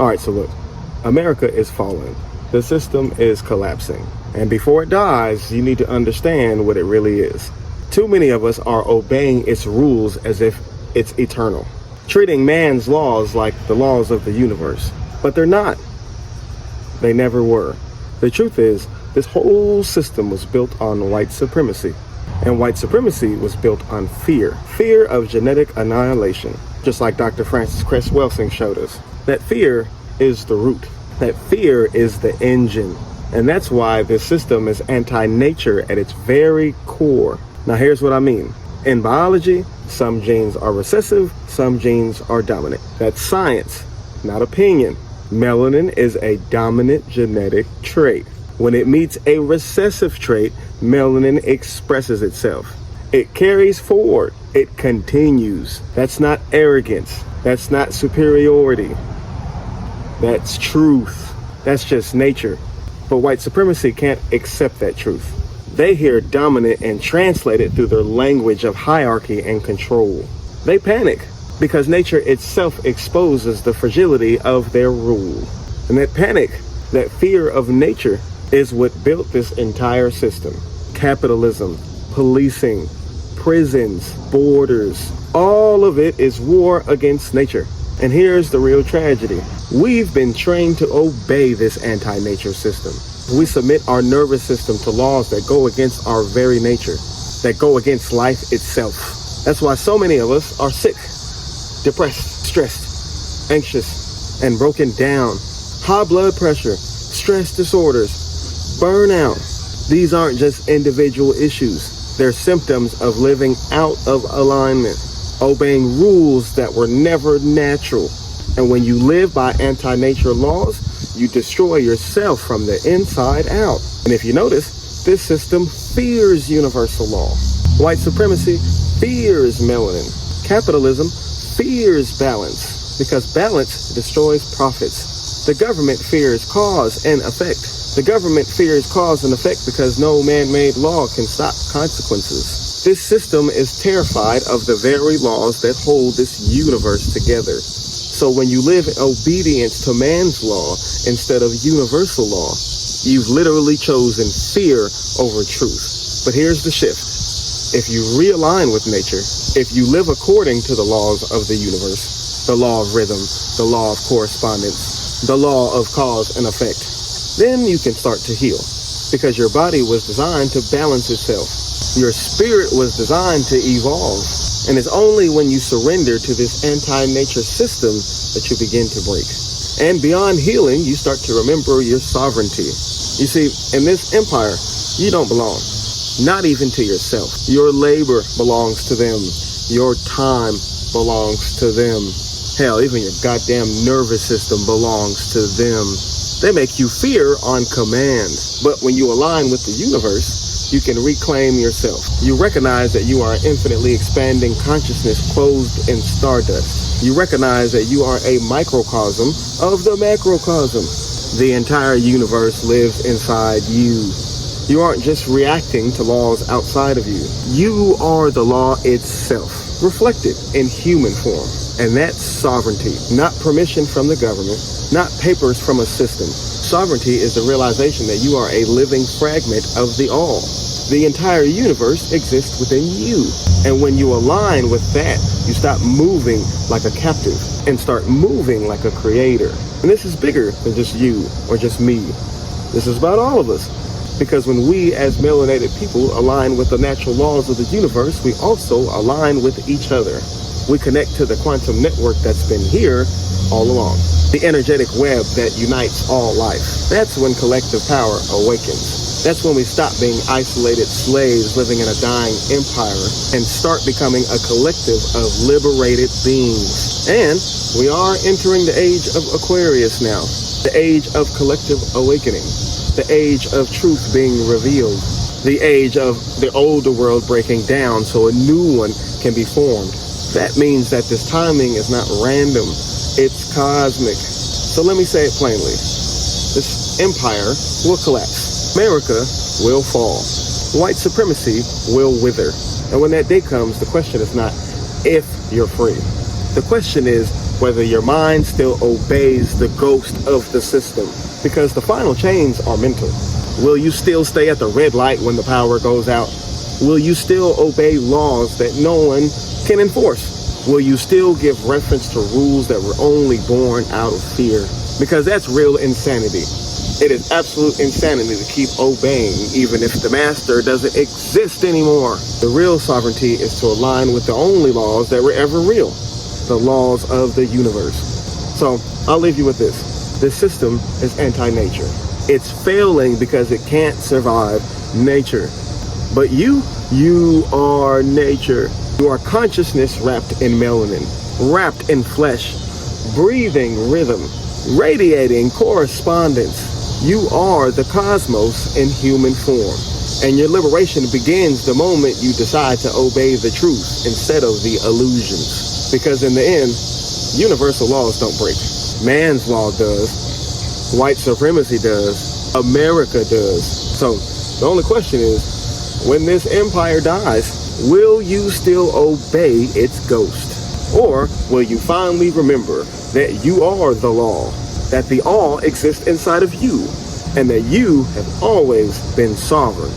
All right, so look, America is falling. The system is collapsing. And before it dies, you need to understand what it really is. Too many of us are obeying its rules as if it's eternal, treating man's laws like the laws of the universe. But they're not. They never were. The truth is, this whole system was built on white supremacy. And white supremacy was built on fear. Fear of genetic annihilation. Just like Dr. Francis Cress Welsing showed us. That fear is the root. That fear is the engine. And that's why this system is anti-nature at its very core. Now here's what I mean. In biology, some genes are recessive, some genes are dominant. That's science, not opinion. Melanin is a dominant genetic trait. When it meets a recessive trait, melanin expresses itself. It carries forward. It continues. That's not arrogance. That's not superiority. That's truth. That's just nature. But white supremacy can't accept that truth. They hear dominant and translate it through their language of hierarchy and control. They panic because nature itself exposes the fragility of their rule. And that panic, that fear of nature, is what built this entire system. Capitalism, policing, prisons, borders, all of it is war against nature. And here's the real tragedy. We've been trained to obey this anti-nature system. We submit our nervous system to laws that go against our very nature, that go against life itself. That's why so many of us are sick, depressed, stressed, anxious, and broken down. High blood pressure, stress disorders, burnout. These aren't just individual issues. They're symptoms of living out of alignment, obeying rules that were never natural. And when you live by anti-nature laws, you destroy yourself from the inside out. And if you notice, this system fears universal law. White supremacy fears melanin. Capitalism fears balance, because balance destroys profits. The government fears cause and effect. The government fears cause and effect because no man-made law can stop consequences. This system is terrified of the very laws that hold this universe together. So when you live in obedience to man's law instead of universal law, you've literally chosen fear over truth. But here's the shift. If you realign with nature, if you live according to the laws of the universe, the law of rhythm, the law of correspondence, the law of cause and effect, then you can start to heal, because your body was designed to balance itself. Your spirit was designed to evolve. And it's only when you surrender to this anti-nature system that you begin to break. And beyond healing, you start to remember your sovereignty. You see, in this empire, you don't belong, not even to yourself. Your labor belongs to them. Your time belongs to them. Hell, even your goddamn nervous system belongs to them. They make you fear on command. But when you align with the universe, you can reclaim yourself. You recognize that you are an infinitely expanding consciousness clothed in stardust. You recognize that you are a microcosm of the macrocosm. The entire universe lives inside you. You aren't just reacting to laws outside of you. You are the law itself, reflected in human form. And that's sovereignty, not permission from the government, not papers from a system. Sovereignty is the realization that you are a living fragment of the all. The entire universe exists within you. And when you align with that, you stop moving like a captive and start moving like a creator. And this is bigger than just you or just me. This is about all of us. Because when we as melanated people align with the natural laws of the universe, we also align with each other. We connect to the quantum network that's been here all along. The energetic web that unites all life. That's when collective power awakens. That's when we stop being isolated slaves living in a dying empire and start becoming a collective of liberated beings. And we are entering the age of Aquarius now. The age of collective awakening. The age of truth being revealed. The age of the older world breaking down so a new one can be formed. That means that this timing is not random. It's cosmic. So let me say it plainly. This empire will collapse. America will fall. White supremacy will wither. And when that day comes, the question is not if you're free. The question is, whether your mind still obeys the ghost of the system, because the final chains are mental. Will you still stay at the red light when the power goes out? Will you still obey laws that no one can enforce? Will you still give reference to rules that were only born out of fear? Because that's real insanity. It is absolute insanity to keep obeying even if the master doesn't exist anymore. The real sovereignty is to align with the only laws that were ever real, the laws of the universe. So I'll leave you with this. This system is anti-nature. It's failing because it can't survive nature. But you are nature. You are consciousness wrapped in melanin, wrapped in flesh, breathing rhythm, radiating correspondence. You are the cosmos in human form. And your liberation begins the moment you decide to obey the truth instead of the illusions. Because in the end, universal laws don't break. Man's law does. White supremacy does. America does. So the only question is, when this empire dies, will you still obey its ghost? Or will you finally remember that you are the law, that the all exists inside of you, and that you have always been sovereign?